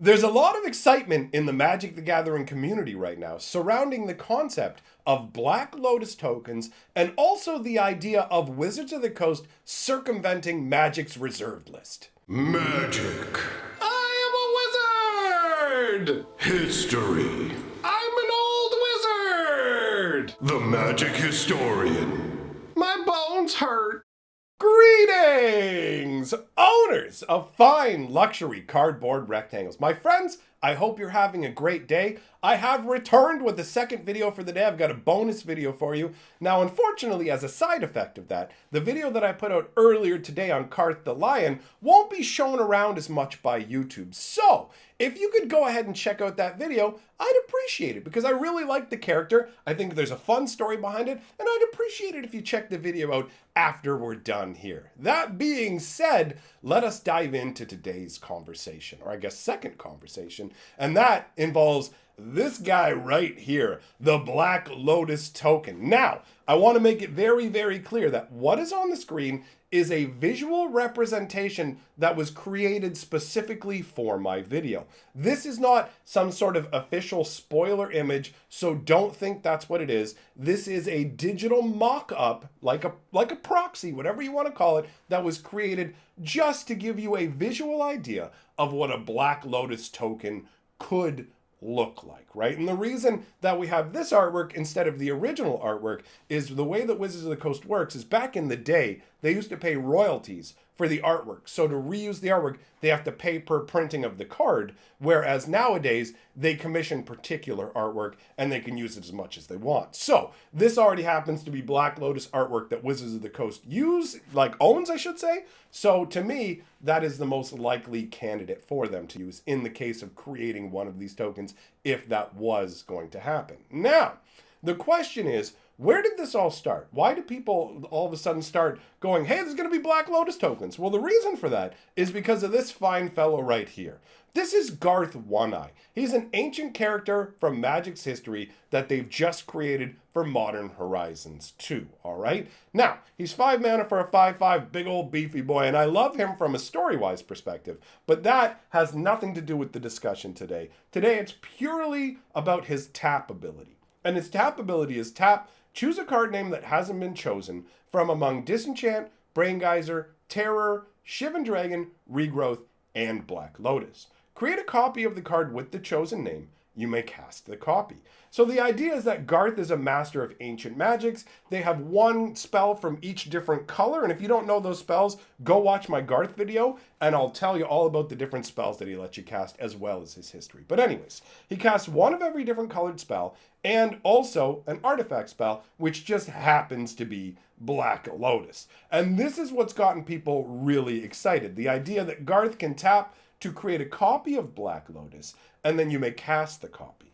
There's a lot of excitement in the Magic the Gathering community right now surrounding the concept of Black Lotus tokens and also the idea of Wizards of the Coast circumventing Magic's reserved list. Magic. I am a wizard! History. I'm an old wizard! The Magic Historian. My bones hurt. Greetings, owners of fine luxury cardboard rectangles. My friends, I hope you're having a great day. I have returned with the second video for the day. I've got a bonus video for you. Now, unfortunately, as a side effect of that, the video that I put out earlier today on Garth the Lion won't be shown around as much by YouTube. So, if you could go ahead and check out that video, I'd appreciate it because I really like the character. I think there's a fun story behind it, and I'd appreciate it if you check the video out after we're done here. That being said, let us dive into today's conversation, or I guess second conversation, and that involves this guy right here, the Black Lotus token. Now, I want to make it very, very clear that what is on the screen is a visual representation that was created specifically for my video. This is not some sort of official spoiler image, so don't think that's what it is. This is a digital mock-up, like a proxy, whatever you want to call it, that was created just to give you a visual idea of what a Black Lotus token could look like, right? And the reason that we have this artwork instead of the original artwork is the way that Wizards of the Coast works is back in the day, they used to pay royalties for the artwork. So to reuse the artwork, they have to pay per printing of the card, whereas nowadays they commission particular artwork and they can use it as much as they want. So this already happens to be Black Lotus artwork that Wizards of the Coast owns, I should say. So to me, that is the most likely candidate for them to use in the case of creating one of these tokens, if that was going to happen. Now, the question is, where did this all start? Why do people all of a sudden start going, hey, there's going to be Black Lotus tokens? Well, the reason for that is because of this fine fellow right here. This is Garth One-Eye. He's an ancient character from Magic's history that they've just created for Modern Horizons 2, all right? Now, he's 5 mana for a 5/5, big old beefy boy, and I love him from a story-wise perspective, but that has nothing to do with the discussion today. Today, it's purely about his tap ability. And his tap ability is tap, choose a card name that hasn't been chosen from among Disenchant, Brain Geyser, Terror, Shivan Dragon, Regrowth, and Black Lotus. Create a copy of the card with the chosen name. You may cast the copy. So the idea is that Garth is a master of ancient magics. They have one spell from each different color, and if you don't know those spells, go watch my Garth video, and I'll tell you all about the different spells that he lets you cast, as well as his history. But anyways, he casts one of every different colored spell, and also an artifact spell, which just happens to be Black Lotus. And this is what's gotten people really excited. The idea that Garth can tap to create a copy of Black Lotus, and then you may cast the copy.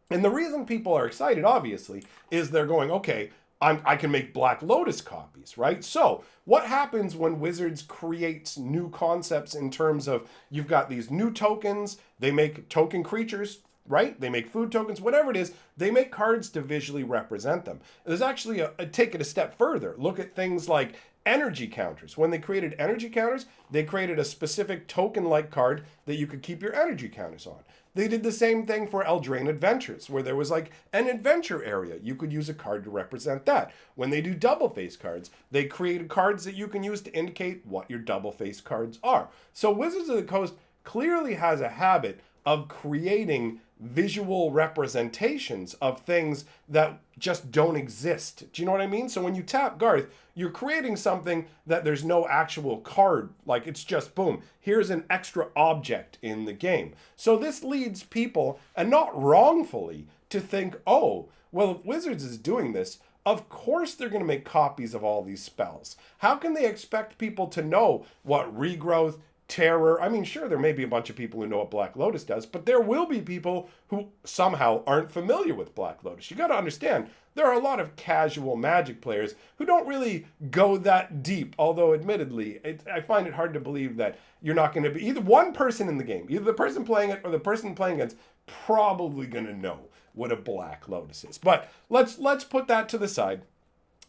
And the reason people are excited, obviously, is they're going, okay, I can make Black Lotus copies, right? So what happens when Wizards creates new concepts in terms of you've got these new tokens, they make token creatures, right? They make food tokens, whatever it is, they make cards to visually represent them. There's actually take it a step further. Look at things like energy counters. When they created energy counters, they created a specific token-like card that you could keep your energy counters on. They did the same thing for Eldraine Adventures, where there was like an adventure area. You could use a card to represent that. When they do double face cards, they created cards that you can use to indicate what your double face cards are. So Wizards of the Coast clearly has a habit of creating visual representations of things that just don't exist. Do you know what I mean? So when you tap Garth, you're creating something that there's no actual card. Like it's just, boom, here's an extra object in the game. So this leads people, and not wrongfully, to think, oh, well, if Wizards is doing this, of course they're going to make copies of all these spells. How can they expect people to know what Regrowth, Terror, I mean, sure, there may be a bunch of people who know what Black Lotus does, but there will be people who somehow aren't familiar with Black Lotus. You got to understand, there are a lot of casual Magic players who don't really go that deep, although admittedly, I find it hard to believe that you're not going to be either one person in the game, either the person playing it or the person playing against, probably going to know what a Black Lotus is. But let's put that to the side.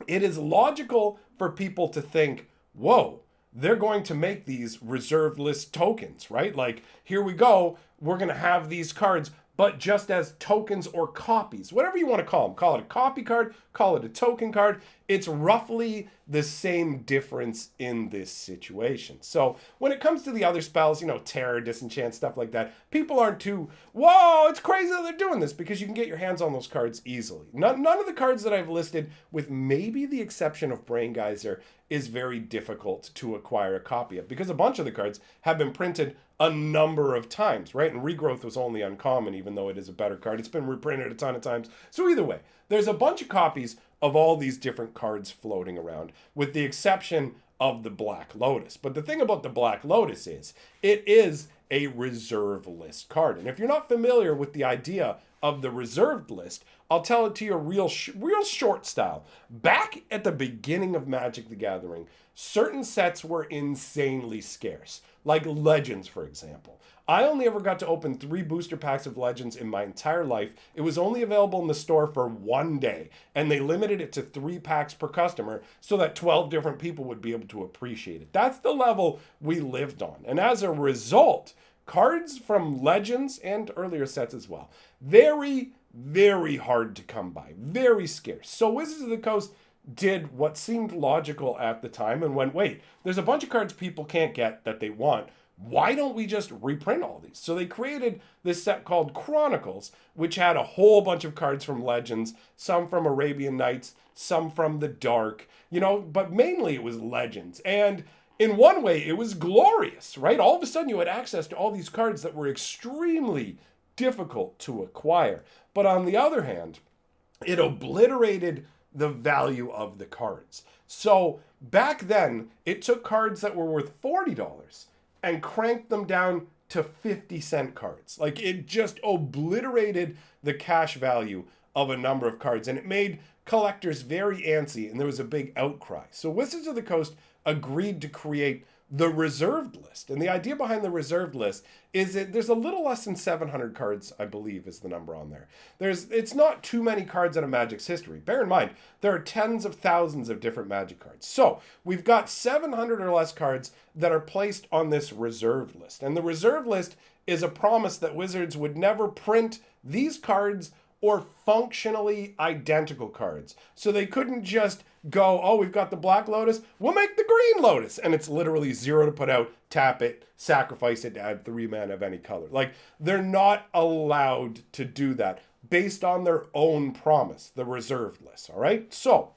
It is logical for people to think, whoa, they're going to make these reserved list tokens, right? Like, here we go. we're going to have these cards, but just as tokens or copies, whatever you want to call them. Call it a copy card, call it a token card. It's roughly the same difference in this situation. So when it comes to the other spells, Terror, Disenchant, stuff like that, people aren't too, whoa, it's crazy that they're doing this, because you can get your hands on those cards easily. None of the cards that I've listed, with maybe the exception of Brain Geyser, is very difficult to acquire a copy of, because a bunch of the cards have been printed a number of times, right? And Regrowth was only uncommon, even though it is a better card. It's been reprinted a ton of times. So either way, there's a bunch of copies of all these different cards floating around, with the exception of the Black Lotus. But the thing about the Black Lotus is, it is a reserve list card. And if you're not familiar with the idea of the reserved list, I'll tell it to you real short style. Back at the beginning of Magic the Gathering, certain sets were insanely scarce, like Legends, for example. I only ever got to open 3 booster packs of Legends in my entire life. It was only available in the store for 1 day, and they limited it to 3 packs per customer so that 12 different people would be able to appreciate it. That's the level we lived on. And as a result, cards from Legends and earlier sets as well, very, very hard to come by, very scarce. So Wizards of the Coast did what seemed logical at the time and went, wait, there's a bunch of cards people can't get that they want. Why don't we just reprint all these? So they created this set called Chronicles, which had a whole bunch of cards from Legends, some from Arabian Nights, some from the Dark, but mainly it was Legends. And in one way, it was glorious, right? All of a sudden, you had access to all these cards that were extremely difficult to acquire. But on the other hand, it obliterated the value of the cards. So back then, it took cards that were worth $40 and cranked them down to 50-cent cards. Like, it just obliterated the cash value of a number of cards, and it made collectors very antsy, and there was a big outcry. So Wizards of the Coast agreed to create the reserved list. And the idea behind the reserved list is that there's a little less than 700 cards, I believe, is the number on there. It's not too many cards out of Magic's history. Bear in mind, there are tens of thousands of different Magic cards. So we've got 700 or less cards that are placed on this reserved list. And the reserved list is a promise that Wizards would never print these cards or functionally identical cards. So they couldn't just go, oh, we've got the Black Lotus, we'll make the Green Lotus. And it's literally 0 to put out, tap it, sacrifice it to add 3 mana of any color. Like, they're not allowed to do that based on their own promise, the reserved list, all right? So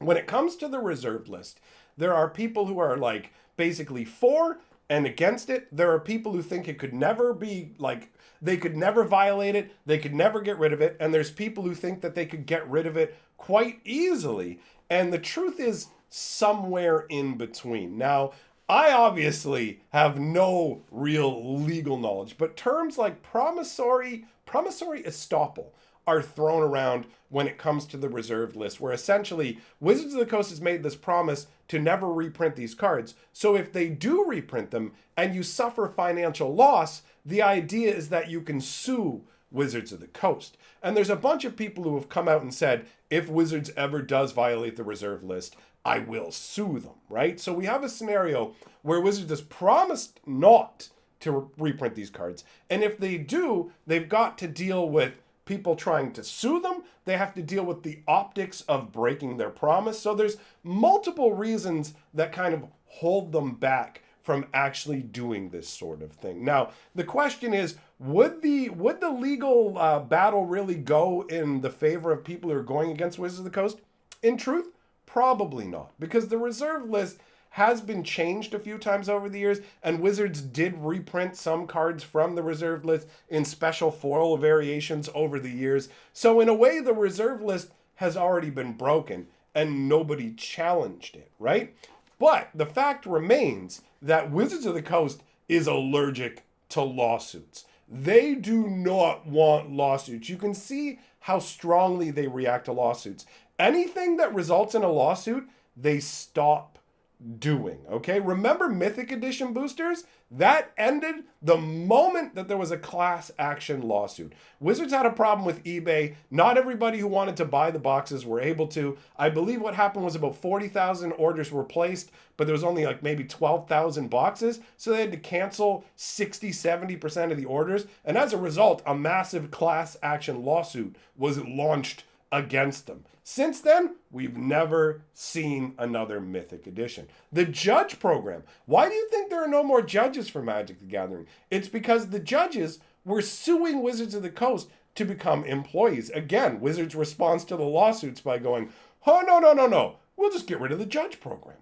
when it comes to the reserved list, there are people who are like basically for and against it. There are people who think it could never be, like, they could never violate it, they could never get rid of it, and there's people who think that they could get rid of it quite easily. And the truth is somewhere in between. Now, I obviously have no real legal knowledge, but terms like promissory estoppel are thrown around when it comes to the reserved list, where essentially Wizards of the Coast has made this promise to never reprint these cards. So if they do reprint them and you suffer financial loss, the idea is that you can sue Wizards of the Coast. And there's a bunch of people who have come out and said, if Wizards ever does violate the reserve list, I will sue them, right? So we have a scenario where Wizards has promised not to reprint these cards. And if they do, they've got to deal with people trying to sue them. They have to deal with the optics of breaking their promise. So there's multiple reasons that kind of hold them back from actually doing this sort of thing. Now, the question is, would the legal battle really go in the favor of people who are going against Wizards of the Coast? In truth, probably not, because the reserve list has been changed a few times over the years, and Wizards did reprint some cards from the reserve list in special foil variations over the years. So in a way, the reserve list has already been broken, and nobody challenged it, right? But the fact remains that Wizards of the Coast is allergic to lawsuits. They do not want lawsuits. You can see how strongly they react to lawsuits. Anything that results in a lawsuit, they stop doing, okay? Remember Mythic Edition boosters? That ended the moment that there was a class action lawsuit. Wizards had a problem with eBay. Not everybody who wanted to buy the boxes were able to. I believe what happened was about 40,000 orders were placed, but there was only like maybe 12,000 boxes. So they had to cancel 60, 70% of the orders. And as a result, a massive class action lawsuit was launched against them. Since then, we've never seen another Mythic Edition. The judge program. Why do you think there are no more judges for Magic the Gathering? It's because the judges were suing Wizards of the Coast to become employees. Again, Wizards' response to the lawsuits by going, oh, no. We'll just get rid of the judge program.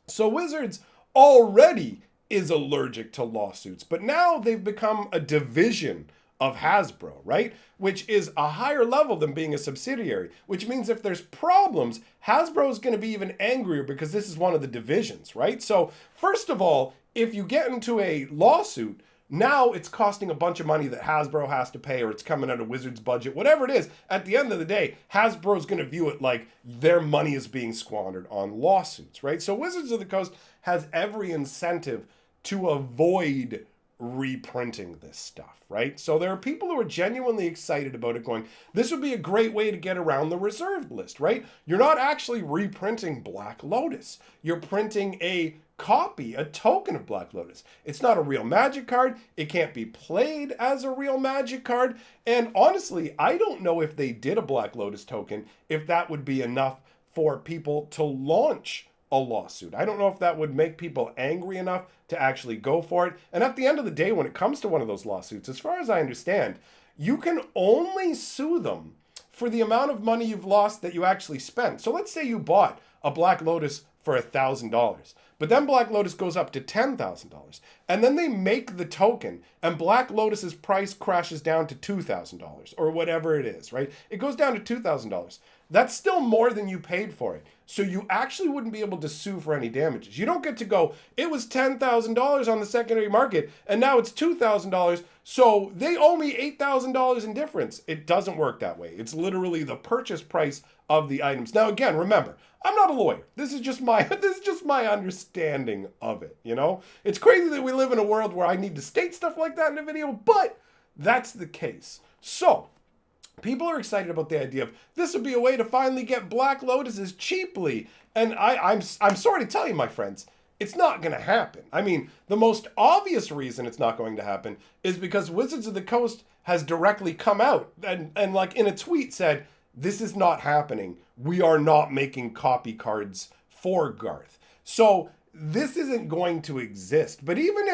So Wizards already is allergic to lawsuits, but now they've become a division of Hasbro, right? Which is a higher level than being a subsidiary, which means if there's problems, Hasbro is going to be even angrier because this is one of the divisions, right? So first of all, if you get into a lawsuit, now it's costing a bunch of money that Hasbro has to pay, or it's coming out of Wizards' budget, whatever it is. At the end of the day, Hasbro's going to view it like their money is being squandered on lawsuits, right? So Wizards of the Coast has every incentive to avoid reprinting this stuff, right? So there are people who are genuinely excited about it going, this would be a great way to get around the reserved list, right? You're not actually reprinting Black Lotus. You're printing a copy, a token of Black Lotus. It's not a real Magic card. It can't be played as a real Magic card. And honestly, I don't know if they did a Black Lotus token, if that would be enough for people to launch a lawsuit. I don't know if that would make people angry enough to actually go for it. And at the end of the day, when it comes to one of those lawsuits, as far as I understand, you can only sue them for the amount of money you've lost that you actually spent. So let's say you bought a Black Lotus for $1,000, but then Black Lotus goes up to $10,000, and then they make the token, and Black Lotus's price crashes down to $2,000 or whatever it is, right? It goes down to $2,000. That's still more than you paid for it. So you actually wouldn't be able to sue for any damages. You don't get to go, it was $10,000 on the secondary market, and now it's $2,000, so they owe me $8,000 in difference. It doesn't work that way. It's literally the purchase price of the items. Now again, remember, I'm not a lawyer. This is just my understanding of it, you know? It's crazy that we live in a world where I need to state stuff like that in a video, but that's the case. So, people are excited about the idea of this would be a way to finally get Black Lotuses cheaply. And I'm sorry to tell you, my friends, it's not going to happen. I mean, the most obvious reason it's not going to happen is because Wizards of the Coast has directly come out and like in a tweet said, this is not happening. We are not making copy cards for Garth. So this isn't going to exist. But even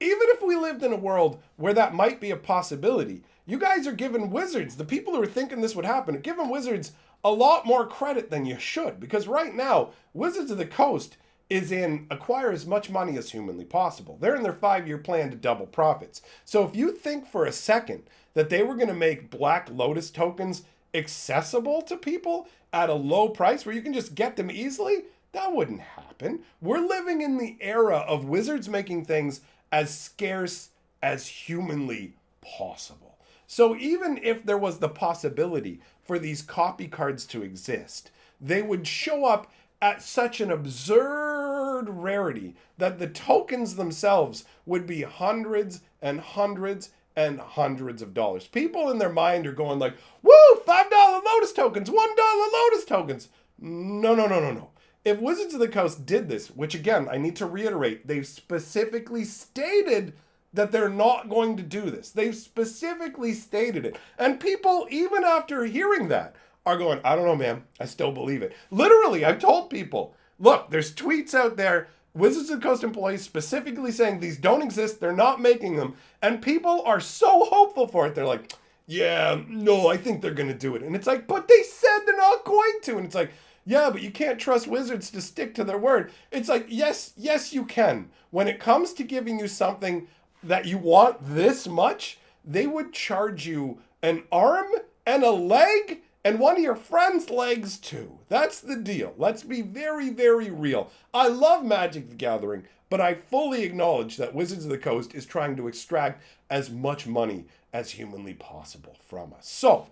if we lived in a world where that might be a possibility, you guys are giving Wizards, the people who are thinking this would happen, are giving Wizards a lot more credit than you should. Because right now, Wizards of the Coast is in acquire as much money as humanly possible. They're in their 5-year plan to double profits. So if you think for a second that they were going to make Black Lotus tokens accessible to people at a low price where you can just get them easily, that wouldn't happen. We're living in the era of Wizards making things as scarce as humanly possible. So even if there was the possibility for these copy cards to exist, they would show up at such an absurd rarity that the tokens themselves would be hundreds and hundreds and hundreds of dollars. People in their mind are going like, woo, $5 Lotus tokens, $1 Lotus tokens. No. If Wizards of the Coast did this, which again, I need to reiterate, they've specifically stated that they're not going to do this. They've specifically stated it. And people, even after hearing that, are going, I don't know, man. I still believe it. Literally, I've told people, look, there's tweets out there, Wizards of the Coast employees specifically saying these don't exist, they're not making them, and people are so hopeful for it. They're like, yeah, no, I think they're going to do it. And it's like, but they said they're not going to. And it's like, yeah, but you can't trust Wizards to stick to their word. It's like, yes, you can. When it comes to giving you something that you want this much, they would charge you an arm and a leg and one of your friend's legs too. That's the deal. Let's be very, very real. I love Magic the Gathering, but I fully acknowledge that Wizards of the Coast is trying to extract as much money as humanly possible from us. So,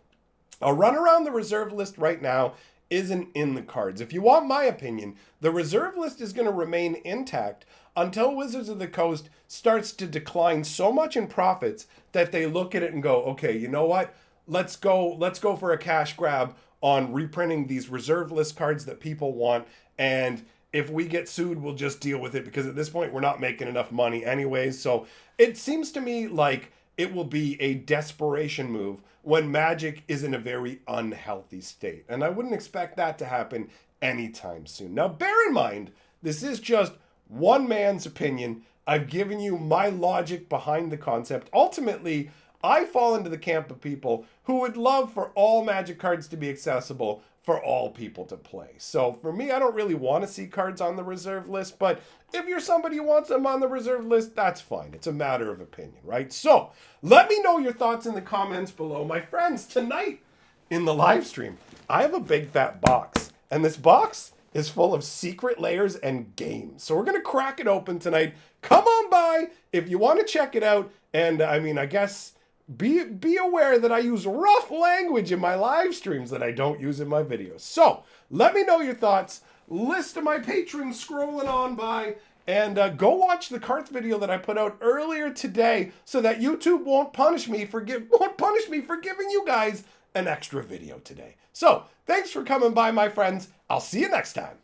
a run around the reserve list right now isn't in the cards. If you want my opinion, the reserve list is going to remain intact until Wizards of the Coast starts to decline so much in profits that they look at it and go, okay, you know what? Let's go for a cash grab on reprinting these reserve list cards that people want. And if we get sued, we'll just deal with it, because at this point we're not making enough money anyways. So it seems to me like it will be a desperation move when Magic is in a very unhealthy state. And I wouldn't expect that to happen anytime soon. Now, bear in mind, this is just one man's opinion. I've given you my logic behind the concept. Ultimately, I fall into the camp of people who would love for all Magic cards to be accessible for all people to play. So for me, I don't really want to see cards on the reserve list, but if you're somebody who wants them on the reserve list, that's fine. It's a matter of opinion, right? So let me know your thoughts in the comments below. My friends, tonight in the live stream, I have a big fat box, and this box is full of secret layers and games. So we're going to crack it open tonight. Come on by if you want to check it out. And I mean, I guess be aware that I use rough language in my live streams that I don't use in my videos. So let me know your thoughts. List of my patrons scrolling on by, and go watch the cards video that I put out earlier today, so that YouTube won't punish me for giving you guys an extra video today. So thanks for coming by, my friends. I'll see you next time.